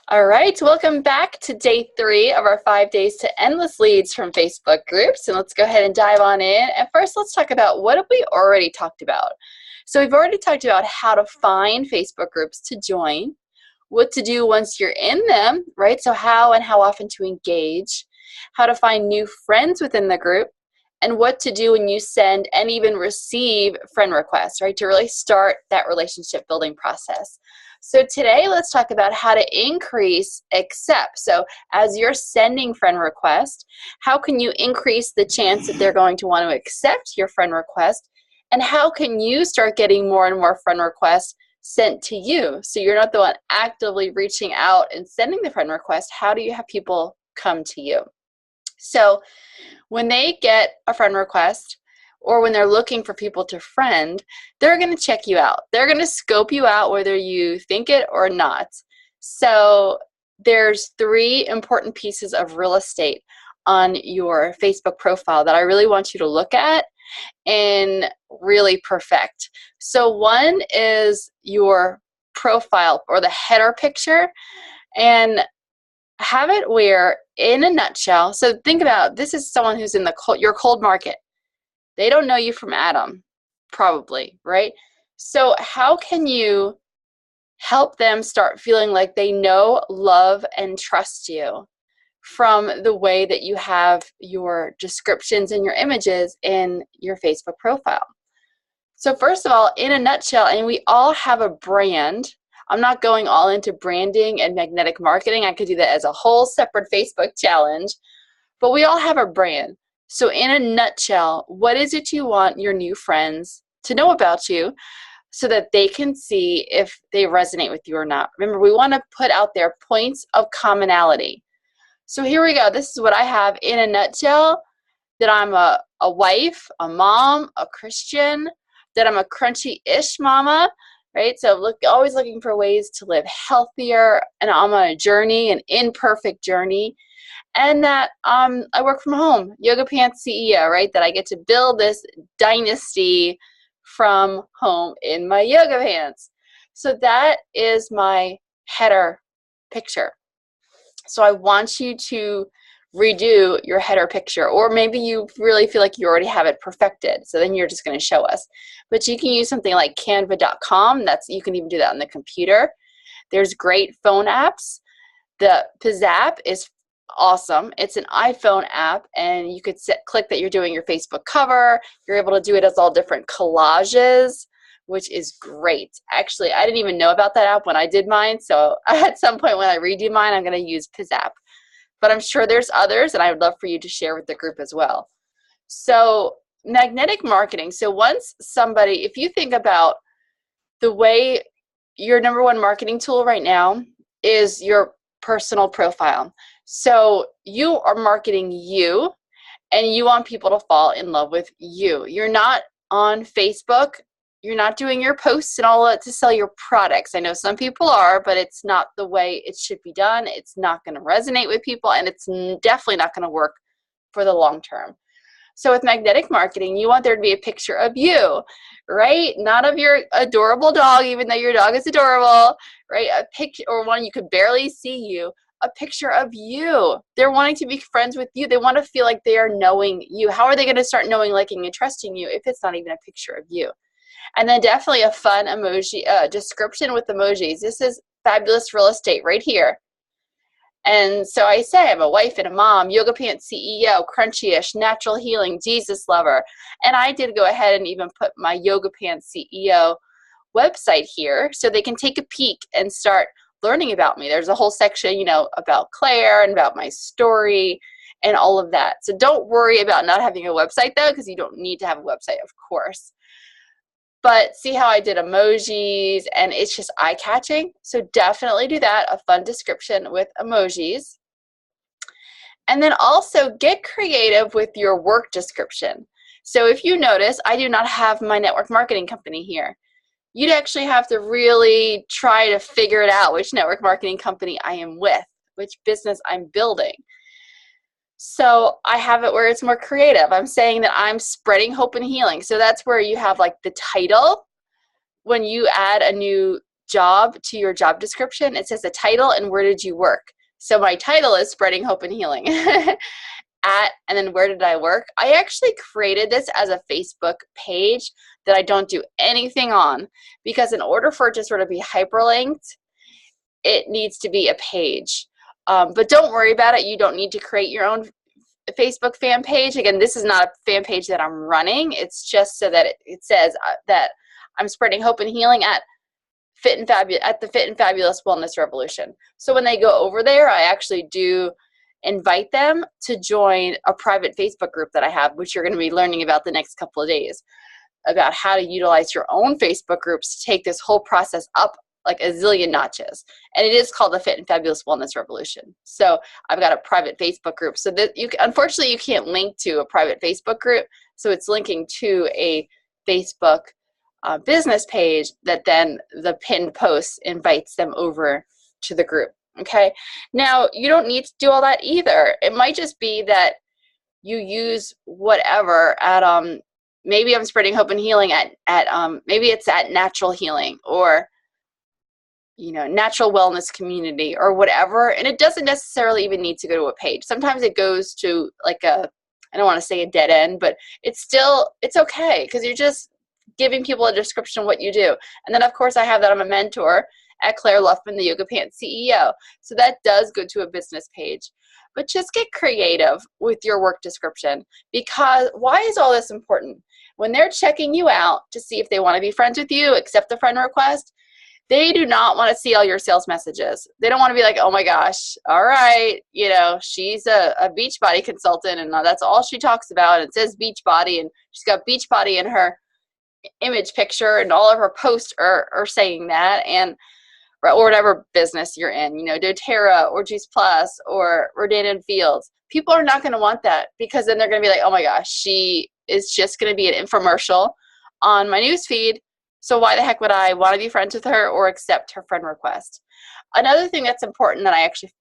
All right, welcome back to day 3 of our 5 days to endless leads from Facebook groups. And let's go ahead and dive on in. And first, let's talk about what have we already talked about. So we've already talked about how to find Facebook groups to join, what to do once you're in them, right? So how and how often to engage, how to find new friends within the group, and what to do when you send and even receive friend requests, right? To really start that relationship building process. So today, let's talk about how to increase accept. So as you're sending friend requests, how can you increase the chance that they're going to want to accept your friend request? And how can you start getting more and more friend requests sent to you? So you're not the one actively reaching out and sending the friend request. How do you have people come to you? So when they get a friend request, or when they're looking for people to friend, they're going to check you out. They're going to scope you out whether you think it or not. So there's 3 important pieces of real estate on your Facebook profile that I really want you to look at and really perfect. So one is your profile or the header picture, and have it where, in a nutshell, so think about this is someone who's in your cold market. They don't know you from Adam, probably, right? So how can you help them start feeling like they know, love, and trust you from the way that you have your descriptions and your images in your Facebook profile? So first of all, in a nutshell, and we all have a brand. I'm not going all into branding and magnetic marketing. I could do that as a whole separate Facebook challenge, but we all have a brand. So in a nutshell, what is it you want your new friends to know about you so that they can see if they resonate with you or not? Remember, we want to put out there points of commonality. So here we go. This is what I have in a nutshell, that I'm a wife, a mom, a Christian, that I'm a crunchy-ish mama, right? So always looking for ways to live healthier, and I'm on a journey, an imperfect journey. And that I work from home, Yoga Pants CEO, right? That I get to build this dynasty from home in my yoga pants. So that is my header picture. So I want you to redo your header picture, or maybe you really feel like you already have it perfected. So then you're just going to show us. But you can use something like canva.com. You can even do that on the computer. There's great phone apps. The Pizzap is awesome. It's an iPhone app, and you could click that you're doing your Facebook cover. You're able to do it as all different collages, which is great. Actually, I didn't even know about that app when I did mine, so at some point when I redo mine, I'm going to use Pizzap. But I'm sure there's others, and I would love for you to share with the group as well. So magnetic marketing. So if you think about the way your number one marketing tool right now is your personal profile. So you are marketing you, and you want people to fall in love with you. You're not on Facebook. You're not doing your posts and all that to sell your products. I know some people are, but it's not the way it should be done. It's not going to resonate with people, and it's definitely not going to work for the long term. So with magnetic marketing, you want there to be a picture of you, right? Not of your adorable dog, even though your dog is adorable, right? A picture, or one you could barely see you, a picture of you. They're wanting to be friends with you. They want to feel like they are knowing you. How are they going to start knowing, liking, and trusting you if it's not even a picture of you? And then definitely a fun emoji description with emojis. This is fabulous real estate right here. And so I say I'm a wife and a mom, Yoga Pants CEO, crunchy-ish, natural healing, Jesus lover. And I did go ahead and even put my Yoga Pants CEO website here so they can take a peek and start learning about me. There's a whole section, about Claire and about my story and all of that. So don't worry about not having a website though, because you don't need to have a website, of course. But see how I did emojis, and it's just eye-catching. So definitely do that, a fun description with emojis. And then also get creative with your work description. So if you notice, I do not have my network marketing company here. You'd actually have to really try to figure it out which network marketing company I am with, which business I'm building. So I have it where it's more creative. I'm saying that I'm spreading hope and healing. So that's where you have like the title. When you add a new job to your job description, it says the title and where did you work. So my title is Spreading Hope and Healing. And then where did I work? I actually created this as a Facebook page that I don't do anything on, because in order for it to sort of be hyperlinked, it needs to be a page. But don't worry about it. You don't need to create your own Facebook fan page. Again, this is not a fan page that I'm running. It's just so that it says that I'm spreading hope and healing at the Fit and Fabulous Wellness Revolution. So when they go over there, I actually do invite them to join a private Facebook group that I have, which you're going to be learning about the next couple of days, about how to utilize your own Facebook groups to take this whole process up like a zillion notches. And it is called the Fit and Fabulous Wellness Revolution. So I've got a private Facebook group. So that unfortunately you can't link to a private Facebook group. So it's linking to a Facebook business page that then the pinned post invites them over to the group. Okay. Now you don't need to do all that either. It might just be that you use whatever at maybe I'm spreading hope and healing at maybe it's at Natural Healing, or Natural Wellness Community, or whatever. And it doesn't necessarily even need to go to a page. Sometimes it goes to like I don't want to say a dead end, but it's okay, because you're just giving people a description of what you do. And then of course I have that I'm a mentor at Claire Luffman, the Yoga Pants CEO. So that does go to a business page. But just get creative with your work description, because why is all this important? When they're checking you out to see if they want to be friends with you, accept the friend request, they do not want to see all your sales messages. They don't want to be like, oh my gosh, all right, she's a Beachbody consultant and that's all she talks about. It says Beachbody and she's got Beachbody in her image picture and all of her posts are saying that, or whatever business you're in, doTERRA or Juice Plus or Rodan & Fields. People are not going to want that, because then they're going to be like, oh my gosh, she is just going to be an infomercial on my newsfeed. So why the heck would I want to be friends with her or accept her friend request? Another thing that's important that I actually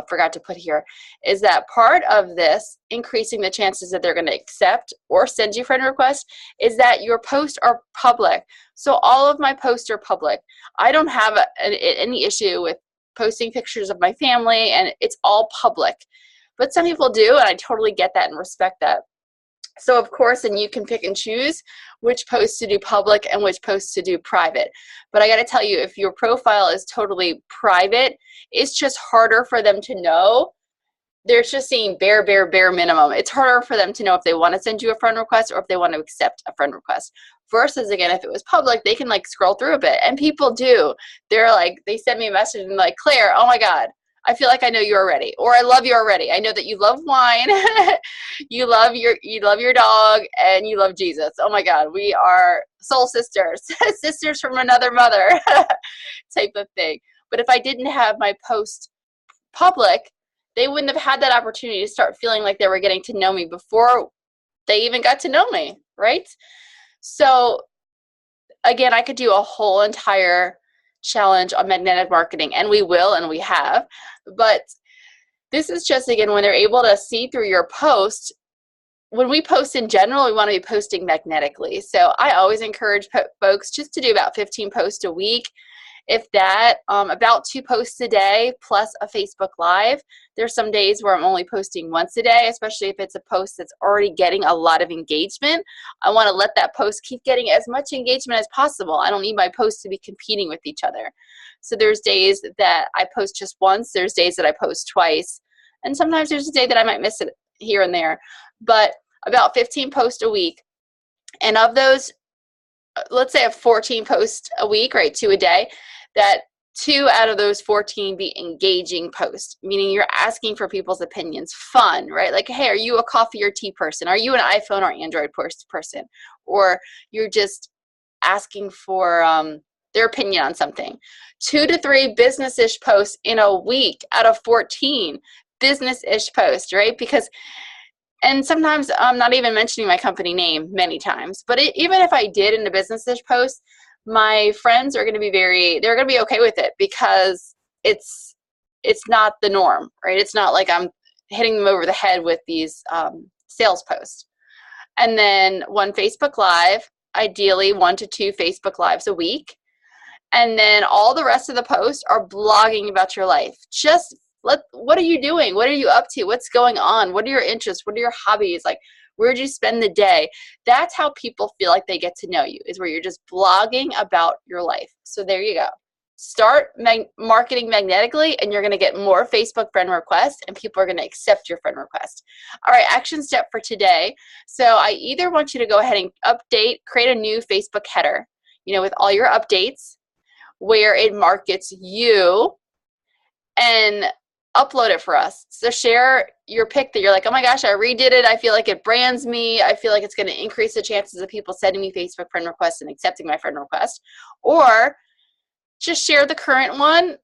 forgot to put here is that part of this increasing the chances that they're going to accept or send you friend requests is that your posts are public. So all of my posts are public. I don't have any issue with posting pictures of my family, and it's all public. But some people do, and I totally get that and respect that. So of course, and you can pick and choose which posts to do public and which posts to do private. But I got to tell you, if your profile is totally private, it's just harder for them to know. They're just seeing bare minimum. It's harder for them to know if they want to send you a friend request or if they want to accept a friend request. Versus, again, if it was public, they can like scroll through a bit. And people do. They're like, they send me a message and like, Claire, oh my God, I feel like I know you already, or I love you already. I know that you love wine, you love your dog, and you love Jesus. Oh my God, we are soul sisters, sisters from another mother type of thing. But if I didn't have my post public, they wouldn't have had that opportunity to start feeling like they were getting to know me before they even got to know me, right? So again, I could do a whole entire challenge on magnetic marketing, and we will, and we have, but this is just, again, when they're able to see through your post. When we post in general, we want to be posting magnetically. So I always encourage folks just to do about 15 posts a week. If that, about 2 posts a day plus a Facebook Live. There's some days where I'm only posting once a day, especially if it's a post that's already getting a lot of engagement. I want to let that post keep getting as much engagement as possible. I don't need my posts to be competing with each other. So there's days that I post just once. There's days that I post twice. And sometimes there's a day that I might miss it here and there. But about 15 posts a week. And of those, let's say I have 14 posts a week, right, 2 a day, that 2 out of those 14 be engaging posts, meaning you're asking for people's opinions, fun, right? Like, hey, are you a coffee or tea person? Are you an iPhone or Android person? Or you're just asking for their opinion on something. 2 to 3 business-ish posts in a week out of 14 business-ish posts, right? And sometimes I'm not even mentioning my company name many times, but even if I did in a business-ish post, my friends are going to be they're going to be okay with it, because it's not the norm, right? It's not like I'm hitting them over the head with these sales posts. And then 1 Facebook Live, ideally 1 to 2 Facebook Lives a week. And then all the rest of the posts are blogging about your life. Just what are you doing? What are you up to? What's going on? What are your interests? What are your hobbies? Like, where'd you spend the day? That's how people feel like they get to know you, is where you're just blogging about your life. So there you go. Start marketing magnetically, and you're going to get more Facebook friend requests, and people are going to accept your friend request. All right, action step for today. So I either want you to go ahead and create a new Facebook header, with all your updates, where it markets you, and upload it for us. So share your pic that you're like, oh my gosh, I redid it. I feel like it brands me. I feel like it's going to increase the chances of people sending me Facebook friend requests and accepting my friend request. Or just share the current one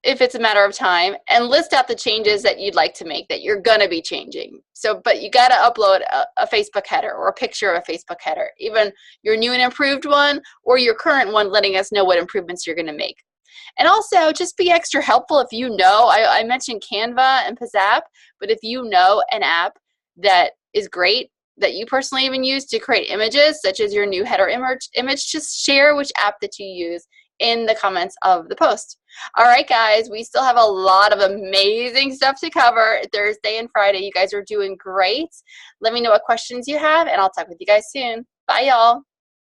if it's a matter of time, and list out the changes that you'd like to make, that you're going to be changing. But you got to upload a Facebook header or a picture of a Facebook header, even your new and improved one or your current one, letting us know what improvements you're going to make. And also, just be extra helpful if you know, I mentioned Canva and Pizzap, but if you know an app that is great, that you personally even use to create images, such as your new header image, just share which app that you use in the comments of the post. All right, guys, we still have a lot of amazing stuff to cover Thursday and Friday. You guys are doing great. Let me know what questions you have, and I'll talk with you guys soon. Bye, y'all.